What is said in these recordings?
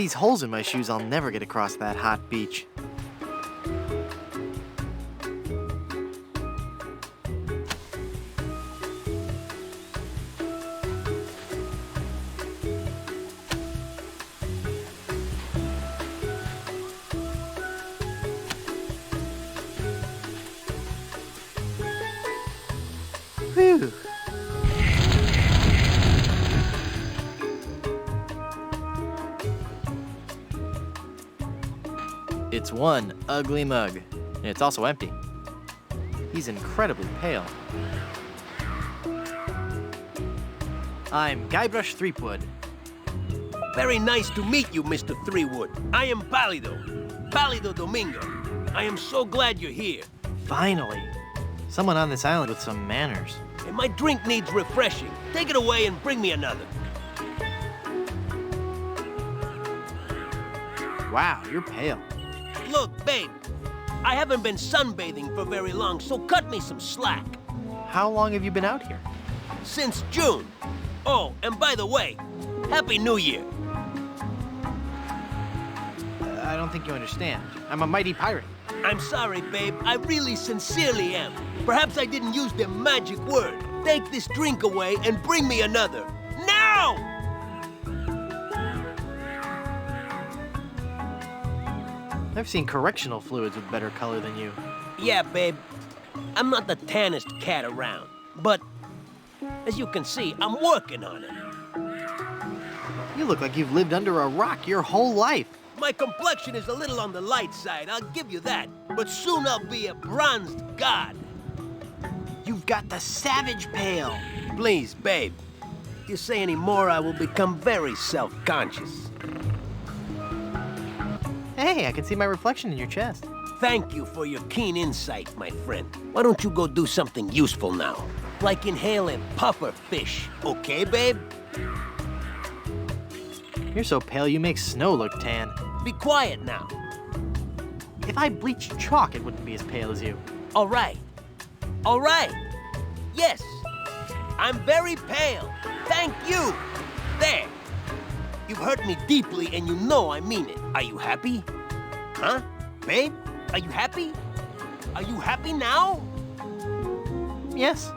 these holes in my shoes, I'll never get across that hot beach. Whew. It's one ugly mug, and it's also empty. He's incredibly pale. I'm Guybrush Threepwood. Very nice to meet you, Mr. Threepwood. I am Pálido Domingo. I am so glad you're here. Finally, someone on this island with some manners. And my drink needs refreshing. Take it away and bring me another. Wow, you're pale. Look, babe, I haven't been sunbathing for very long, so cut me some slack. How long have you been out here? Since June. Oh, and by the way, Happy New Year. I don't think you understand. I'm a mighty pirate. I'm sorry, babe. I really sincerely am. Perhaps I didn't use the magic word. Take this drink away and bring me another. Now! I've seen correctional fluids with better color than you. Yeah, babe. I'm not the tannest cat around. But, as you can see, I'm working on it. You look like you've lived under a rock your whole life. My complexion is a little on the light side, I'll give you that. But soon I'll be a bronzed god. You've got the savage pale. Please, babe. If you say any more, I will become very self-conscious. Hey, I can see my reflection in your chest. Thank you for your keen insight, my friend. Why don't you go do something useful now? Like inhale a puffer fish, okay, babe? You're so pale you make snow look tan. Be quiet now. If I bleached chalk, it wouldn't be as pale as you. All right. All right. Yes. I'm very pale. Thank you. There. You've hurt me deeply, and you know I mean it. Are you happy? Huh? Babe? Are you happy? Are you happy now? Yes.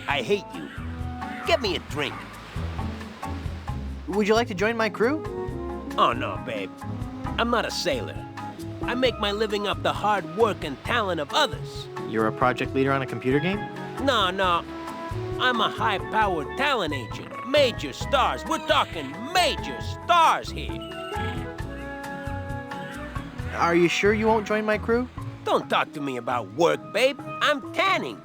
I hate you. Get me a drink. Would you like to join my crew? Oh, no, babe. I'm not a sailor. I make my living off the hard work and talent of others. You're a project leader on a computer game? No, no. I'm a high-powered talent agent. Major stars. We're talking major stars here. Are you sure you won't join my crew? Don't talk to me about work, babe. I'm tanning.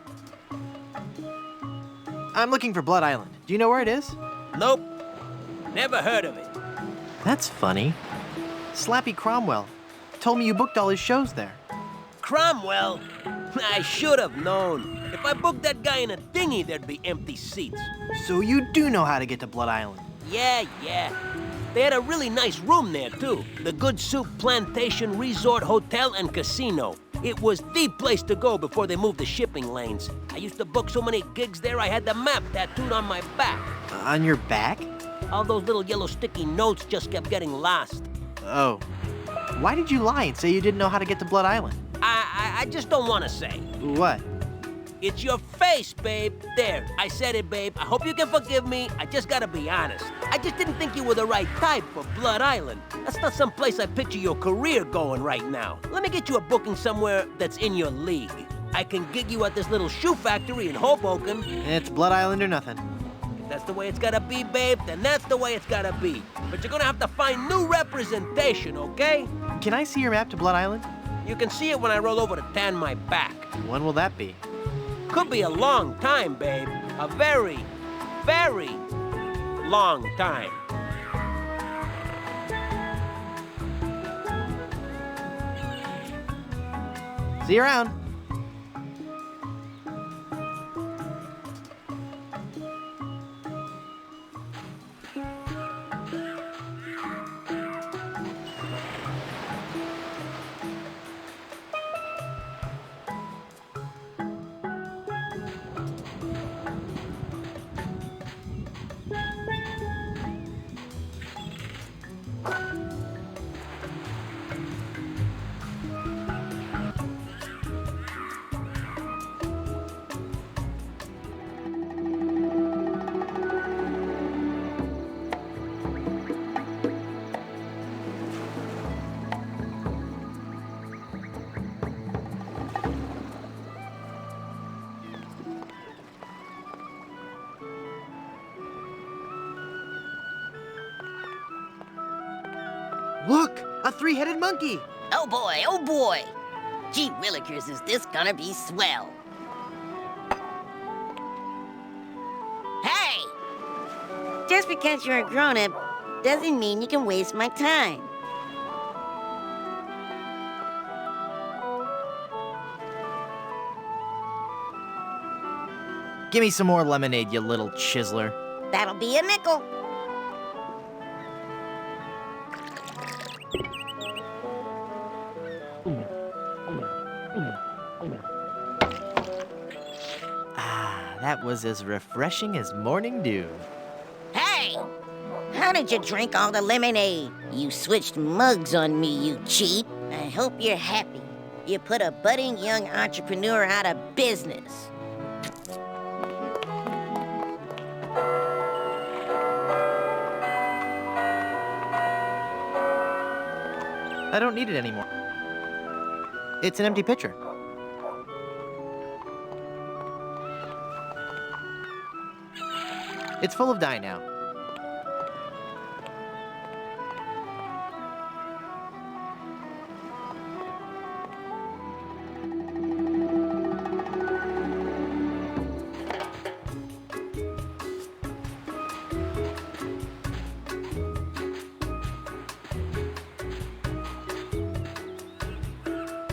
I'm looking for Blood Island. Do you know where it is? Nope. Never heard of it. That's funny. Slappy Cromwell told me you booked all his shows there. Cromwell? I should have known. If I booked that guy in a dinghy, there'd be empty seats. So you do know how to get to Blood Island. Yeah. They had a really nice room there, too. The Good Soup Plantation Resort Hotel and Casino. It was the place to go before they moved the shipping lanes. I used to book so many gigs there, I had the map tattooed on my back. On your back? All those little yellow sticky notes just kept getting lost. Oh. Why did you lie and say you didn't know how to get to Blood Island? I just don't want to say. What? It's your face, babe. There, I said it, babe. I hope you can forgive me. I just gotta be honest. I just didn't think you were the right type for Blood Island. That's not some place I picture your career going right now. Let me get you a booking somewhere that's in your league. I can gig you at this little shoe factory in Hoboken. It's Blood Island or nothing. If that's the way it's gotta be, babe, then that's the way it's gotta be. But you're gonna have to find new representation, okay? Can I see your map to Blood Island? You can see it when I roll over to tan my back. When will that be? Could be a long time, babe. A very, very long time. See you around. Look, a three-headed monkey. Oh boy, oh boy. Gee willikers, is this gonna be swell? Hey! Just because you're a grown-up doesn't mean you can waste my time. Give me some more lemonade, you little chiseler. That'll be a nickel. Ah, that was as refreshing as morning dew. Hey! How did you drink all the lemonade? You switched mugs on me, you cheat. I hope you're happy. You put a budding young entrepreneur out of business. I don't need it anymore. It's an empty pitcher. It's full of dye now.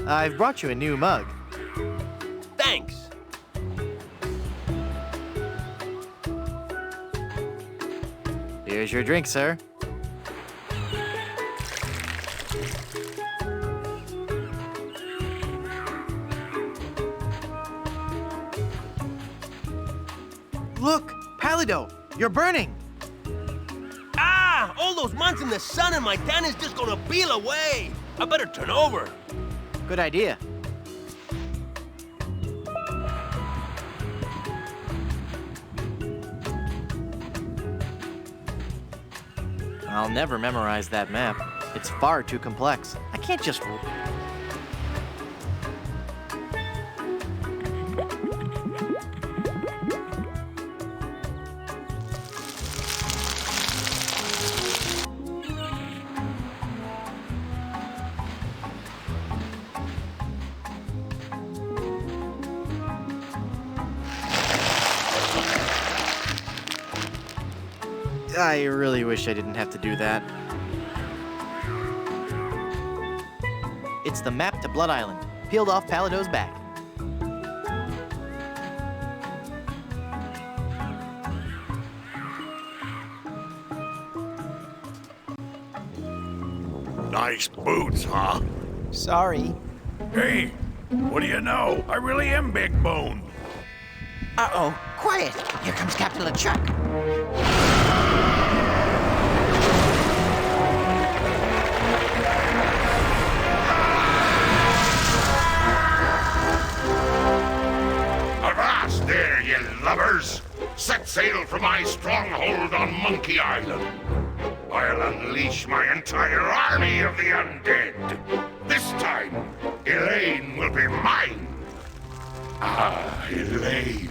I've brought you a new mug. Thanks. Here's your drink, sir. Look, Palido, you're burning. Ah! All those months in the sun and my tan is just gonna peel away. I better turn over. Good idea. I'll never memorize that map. It's far too complex. I can't just... I really wish I didn't have to do that. It's the map to Blood Island, peeled off Palido's back. Nice boots, huh? Sorry. Hey, what do you know? I really am big boned. Uh-oh, quiet. Here comes Captain LeChuck. Avast there, you lubbers! Set sail for my stronghold on Monkey Island. I'll unleash my entire army of the undead. This time, Elaine will be mine. Ah, Elaine.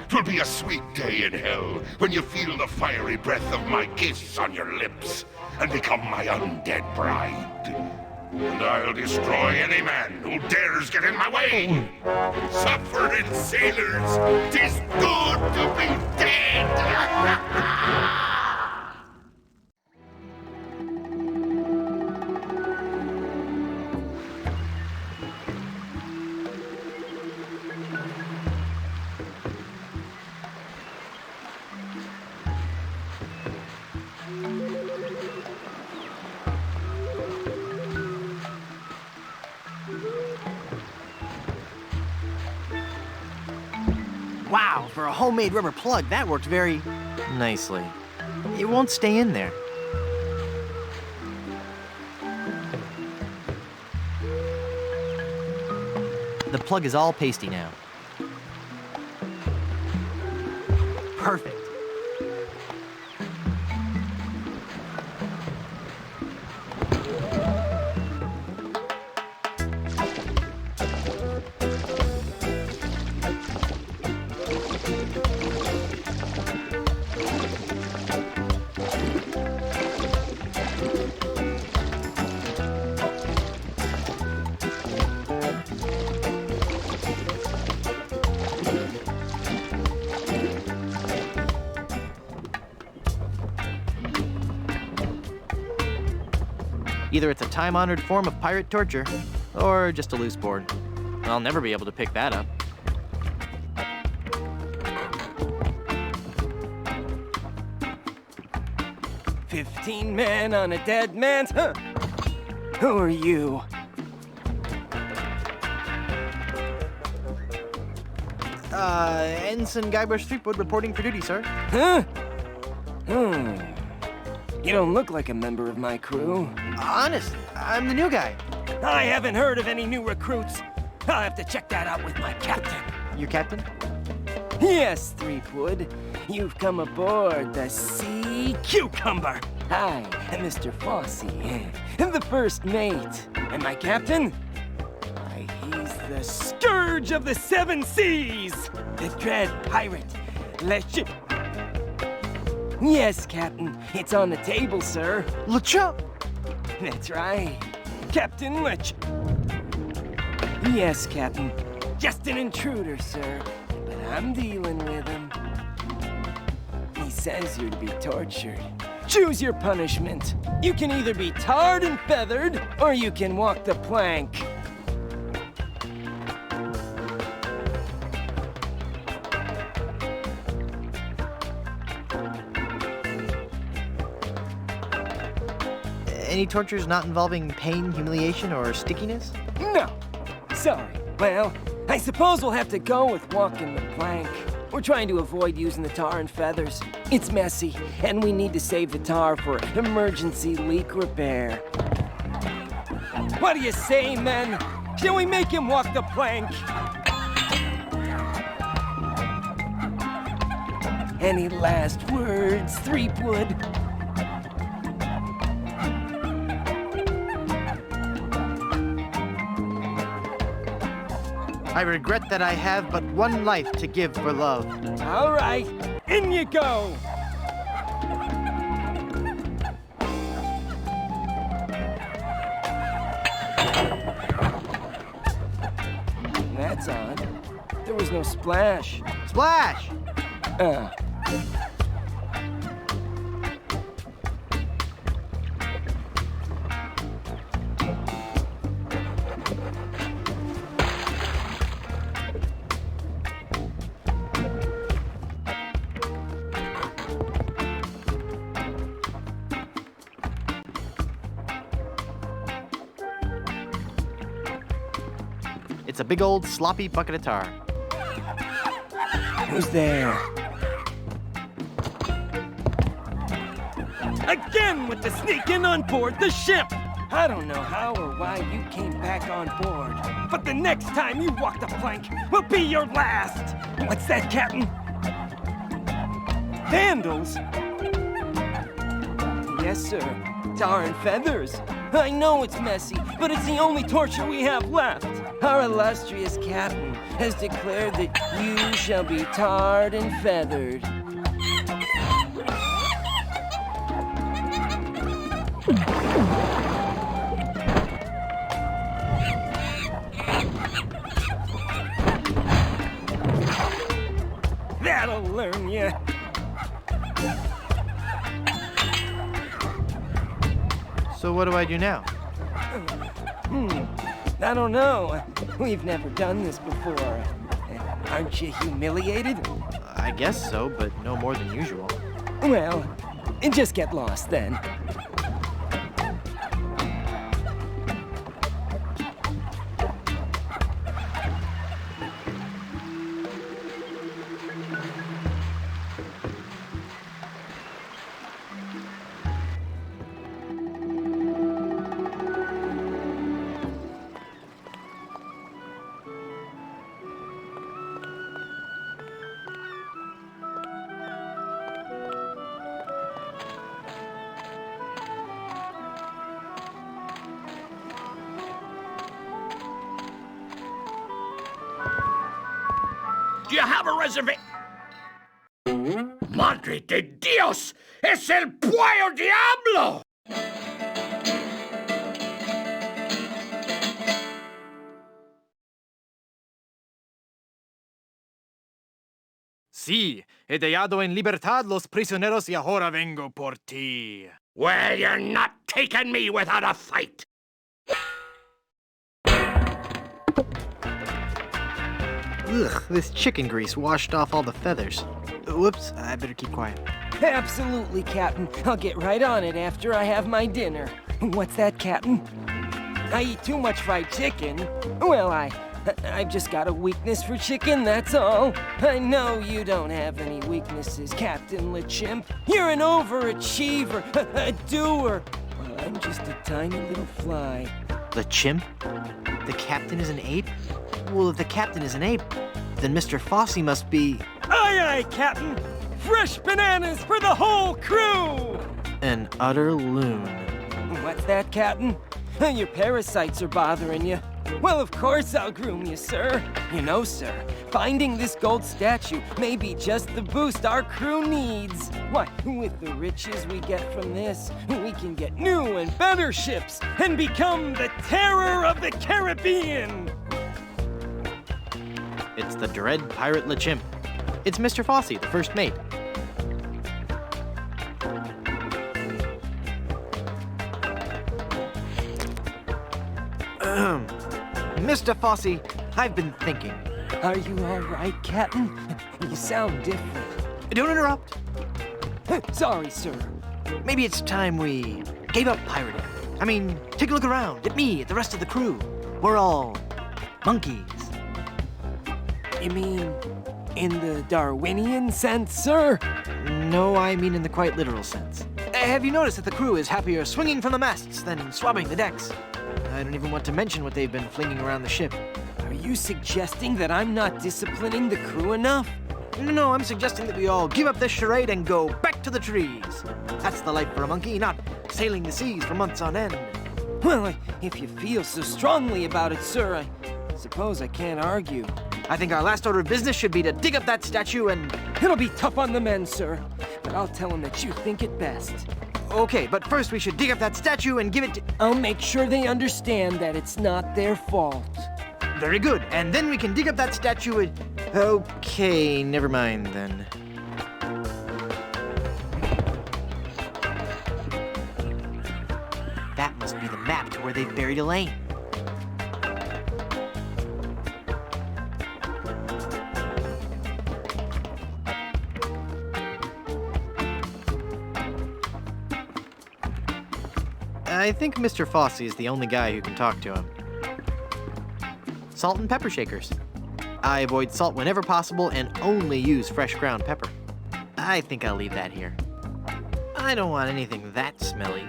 'Twill be a sweet day in hell when you feel the fiery breath of my kiss on your lips and become my undead bride. And I'll destroy any man who dares get in my way. Suffering sailors, 'tis good to be dead. Wow, for a homemade rubber plug, that worked very nicely. It won't stay in there. The plug is all pasty now. Perfect. Either it's a time-honored form of pirate torture, or just a loose board. I'll never be able to pick that up. "15 men on a dead man's... Huh. Who are you?" Ensign Guybrush Threepwood reporting for duty, sir. Huh? You don't look like a member of my crew. Honest, I'm the new guy. I haven't heard of any new recruits. I'll have to check that out with my captain. Your captain? Yes, Threepwood. You've come aboard the Sea Cucumber. Hi, I'm Mr. Fossey, the first mate. And my captain? Why, he's the scourge of the seven seas. The dread pirate, LeChup. Yes, Captain. It's on the table, sir. LeChup! That's right. Captain LeChup. Yes, Captain. Just an intruder, sir. But I'm dealing with him. He says you're to be tortured. Choose your punishment. You can either be tarred and feathered, or you can walk the plank. Any tortures not involving pain, humiliation, or stickiness? No. Sorry. Well, I suppose we'll have to go with walking the plank. We're trying to avoid using the tar and feathers. It's messy, and we need to save the tar for emergency leak repair. What do you say, men? Shall we make him walk the plank? Any last words, Threepwood? I regret that I have but one life to give for love. All right, in you go! That's odd. There was no splash. Splash! It's a big old sloppy bucket of tar. Who's there? Again with the sneaking on board the ship! I don't know how or why you came back on board, but the next time you walk the plank will be your last! What's that, Captain? Handles? Yes, sir. Tar and feathers. I know it's messy, but it's the only torture we have left. Our illustrious captain has declared that you shall be tarred and feathered. That'll learn you. So what do I do now? I don't know. We've never done this before. Aren't you humiliated? I guess so, but no more than usual. Well, just get lost then. Do you have a reservation? Madre de Dios! ¡Es el Puyo Diablo! Sí, he dejado en libertad los prisioneros y ahora vengo por ti. Well, you're not overtaken me without a fight. Ugh, this chicken grease washed off all the feathers. Whoops, I better keep quiet. Absolutely, Captain. I'll get right on it after I have my dinner. What's that, Captain? I eat too much fried chicken. Well, I've just got a weakness for chicken, that's all. I know you don't have any weaknesses, Captain LeChimp. You're an overachiever, a doer. Well, I'm just a tiny little fly. The chimp? The captain is an ape? Well, if the captain is an ape, then Mr. Fossey must be Aye, aye, Captain. Fresh bananas for the whole crew! an utter loon. What's that, Captain? Your parasites are bothering you. Well, of course I'll groom you, sir. You know, sir, finding this gold statue may be just the boost our crew needs. Why, with the riches we get from this, we can get new and better ships and become the terror of the Caribbean. It's the dread pirate LeChimp. It's Mr. Fossey, the first mate. Mr. Fossey, I've been thinking. Are you all right, Captain? You sound different. Don't interrupt. Sorry, sir. Maybe it's time we gave up pirating. I mean, take a look around at me, at the rest of the crew. We're all monkeys. You mean in the Darwinian sense, sir? No, I mean in the quite literal sense. Have you noticed that the crew is happier swinging from the masts than swabbing the decks? I don't even want to mention what they've been flinging around the ship. Are you suggesting that I'm not disciplining the crew enough? No, I'm suggesting that we all give up this charade and go back to the trees. That's the life for a monkey, not sailing the seas for months on end. Well, if you feel so strongly about it, sir, I suppose I can't argue. I think our last order of business should be to dig up that statue and... It'll be tough on the men, sir, but I'll tell them that you think it best. Okay, but first we should dig up that statue and give it to... I'll make sure they understand that it's not their fault. Very good, and then we can dig up that statue and... Okay, never mind then. That must be the map to where they've buried Elaine. I think Mr. Fossey is the only guy who can talk to him. Salt and pepper shakers. I avoid salt whenever possible and only use fresh ground pepper. I think I'll leave that here. I don't want anything that smelly.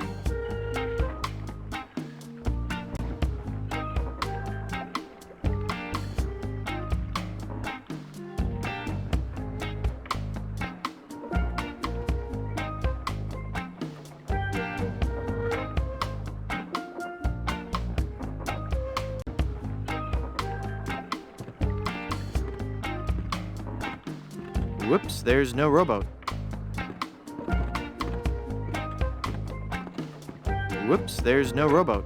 Whoops, there's no rowboat. Whoops, there's no rowboat.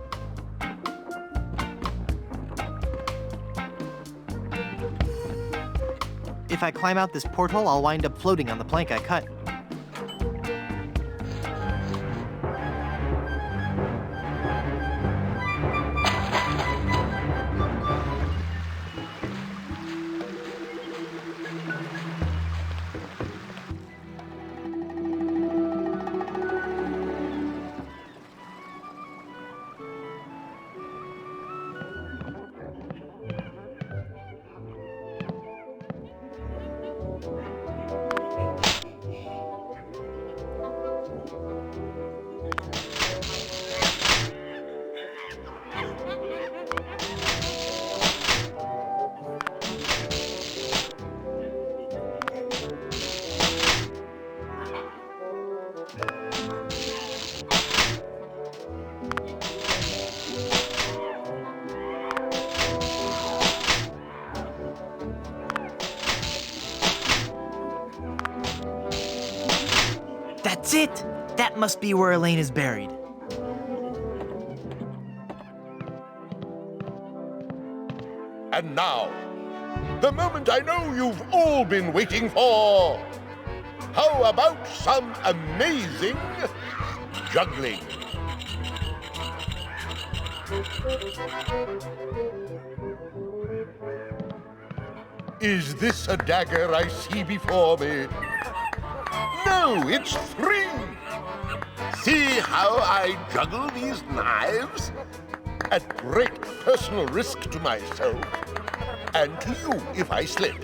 If I climb out this porthole, I'll wind up floating on the plank I cut. That's it! That must be where Elaine is buried. And now, the moment I know you've all been waiting for. How about some amazing juggling? Is this a dagger I see before me? No, it's 3. See how I juggle these knives? At great personal risk to myself, and to you if I slip.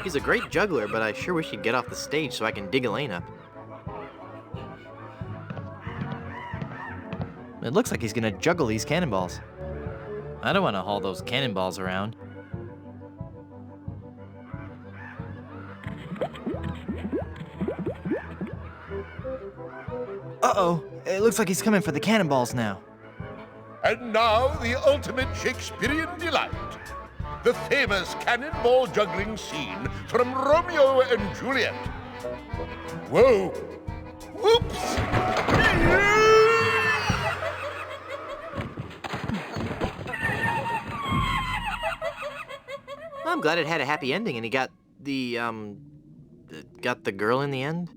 He's a great juggler, but I sure wish he'd get off the stage so I can dig Elaine up. It looks like he's gonna juggle these cannonballs. I don't want to haul those cannonballs around. Uh-oh, it looks like he's coming for the cannonballs now. And now the ultimate Shakespearean delight. The famous cannonball juggling scene from Romeo and Juliet. Whoa! Whoops! I'm glad it had a happy ending and he got the girl in the end.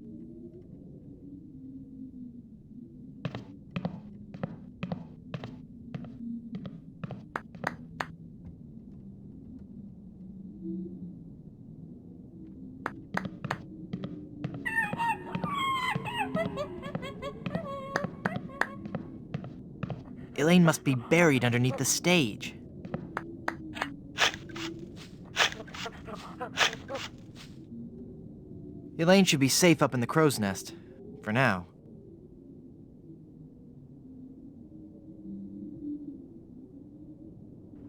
Elaine must be buried underneath the stage. Elaine should be safe up in the crow's nest, for now.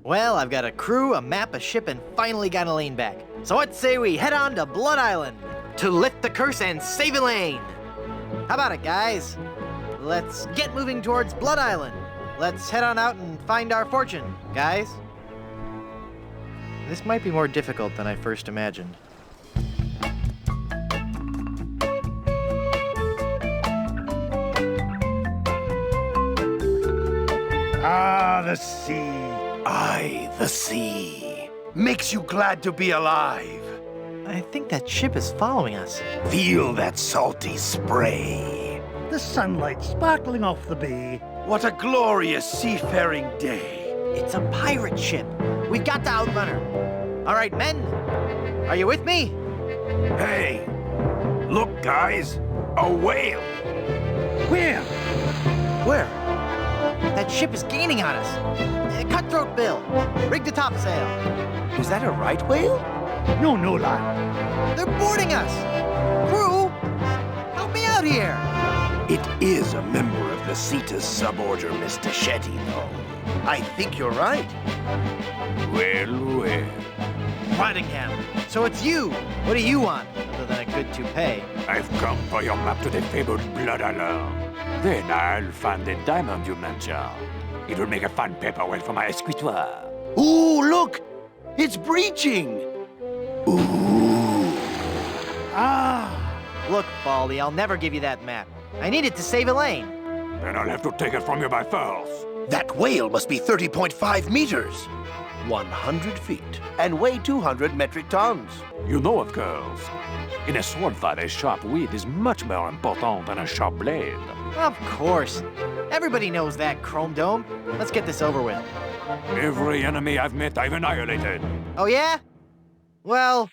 Well, I've got a crew, a map, a ship, and finally got Elaine back. So what say we head on to Blood Island to lift the curse and save Elaine? How about it, guys? Let's get moving towards Blood Island. Let's head on out and find our fortune, guys. This might be more difficult than I first imagined. Ah, the sea. Aye, the sea. Makes you glad to be alive. I think that ship is following us. Feel that salty spray. The sunlight sparkling off the bay. What a glorious seafaring day. It's a pirate ship. We've got to outrun her. All right, men. Are you with me? Hey, look, guys. A whale. Where? Where? That ship is gaining on us. Cutthroat Bill, rig the topsail. Is that a right whale? No, lad. They're boarding us. Crew, help me out here. It is a member of the Cetus suborder, Mr. Shetty, though. I think you're right. Well. Nottingham. So it's you. What do you want, other than a good toupee? I've come for your map to the fabled Blood Island. Then I'll find the diamond you mentioned. It will make a fine paperweight for my escritoire. Ooh, look! It's breaching! Look, Baldy, I'll never give you that map. I need it to save Elaine. Then I'll have to take it from you by force. That whale must be 30.5 meters. 100 feet. And weigh 200 metric tons. You know, of course. In a sword fight, a sharp wit is much more important than a sharp blade. Of course. Everybody knows that, Chrome Dome. Let's get this over with. Every enemy I've met, I've annihilated. Oh, yeah? Well,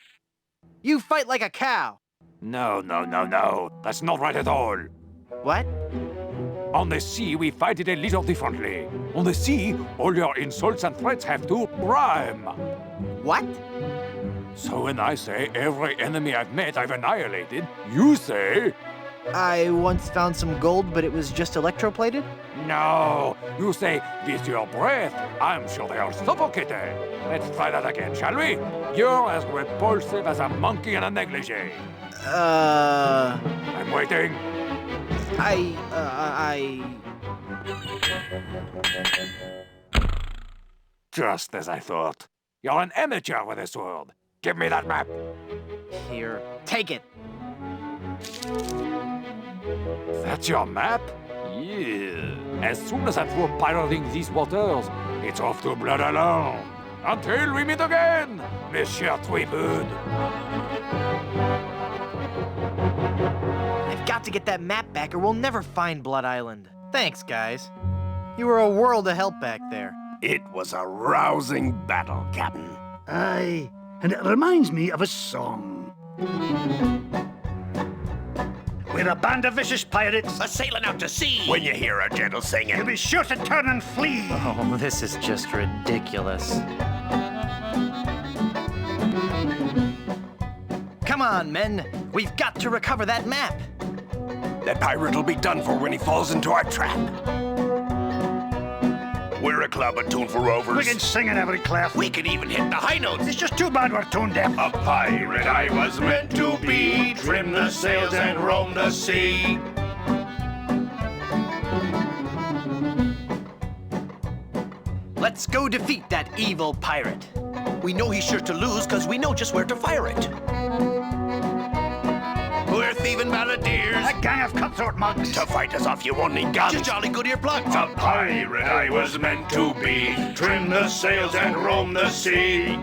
you fight like a cow. No. That's not right at all. What? On the sea, we fight it a little differently. On the sea, all your insults and threats have to rhyme. What? So when I say every enemy I've met, I've annihilated, you say... I once found some gold, but it was just electroplated? No, you say, with your breath, I'm sure they are suffocated. Let's try that again, shall we? You're as repulsive as a monkey in a negligee. I'm waiting. Just as I thought. You're an amateur with a sword. Give me that map. Here, take it. That's your map? Yeah. As soon as I'm through pirating these waters, it's off to Blood Island. Until we meet again, Monsieur Tweefood. I've got to get that map back or we'll never find Blood Island. Thanks, guys. You were a world of help back there. It was a rousing battle, Captain. Aye, and it reminds me of a song. We're a band of vicious pirates. Sailing out to sea. When you hear our gentle singing, You'll be sure to turn and flee. Oh, this is just ridiculous. Come on, men. We've got to recover that map. that pirate will be done for when he falls into our trap. We're a club attuned for rovers. We can sing in every clef. We can even hit the high notes. It's just too bad we're tone deaf. A pirate I was meant to be, trim the sails and roam the sea. Let's go defeat that evil pirate. We know he's sure to lose because we know just where to fire it. We're thieving balladeers. A gang of cutthroat mugs. To fight us off, you won't need guns. Just jolly good earplugs. A pirate I was meant to be, trim the sails and roam the sea.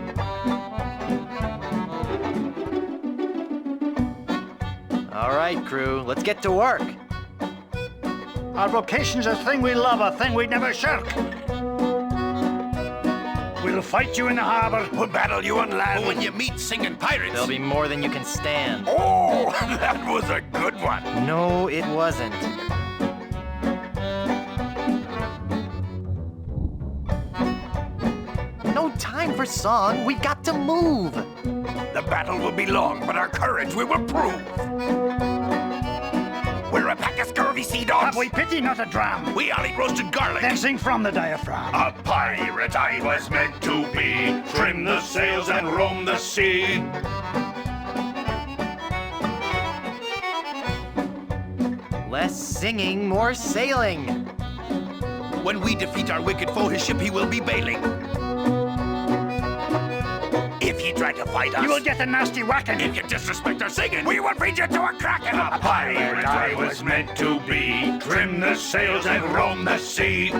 All right, crew, let's get to work. Our vocation's a thing we love, a thing we'd never shirk. We'll fight you in the harbor. We'll battle you on land. But when you meet singing pirates, There'll be more than you can stand. Oh, that was a good one. No, it wasn't. No time for song. We got to move. The battle will be long, but our courage we will prove. We're a pack of scurvy sea dogs. Have we pity, not a dram? we all eat roasted garlic. Then sing from the diaphragm. A pirate I was meant to be, trim the sails and roam the sea. Less singing, more sailing. When we defeat our wicked foe, his ship he will be bailing. If you try to fight us, You will get a nasty whacking. If you disrespect our singing, we will feed you to a kraken. A pirate I was meant to be, trim the sails and roam the sea.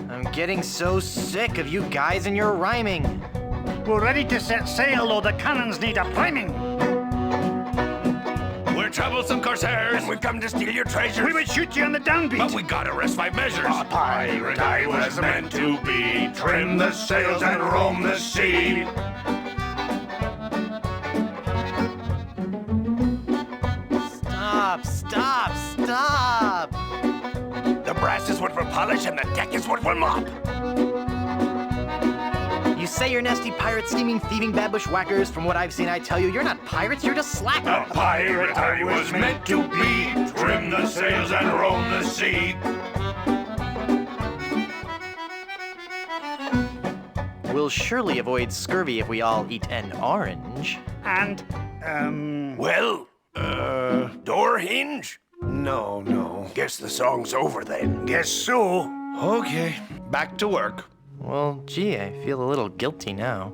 I'm getting so sick of you guys and your rhyming. We're ready to set sail, though the cannons need a priming. we're troublesome corsairs. And we've come to steal your treasures. We would shoot you on the downbeat. But we gotta rest 5 measures. A pirate I was meant to be, trim the sails and roam the sea. Stop, stop, stop! The brass is what we'll polish and the deck is what we'll mop. You say you're nasty pirates, steaming, thieving, bad bushwhackers. From what I've seen, I tell you, you're not pirates, you're just A slackers. pirate I was meant to be, trim the sails and roam the sea. We'll surely avoid scurvy if we all eat an orange. And, Well, door hinge? No. Guess the song's over then. guess so. Okay, back to work. Well, gee, I feel a little guilty now.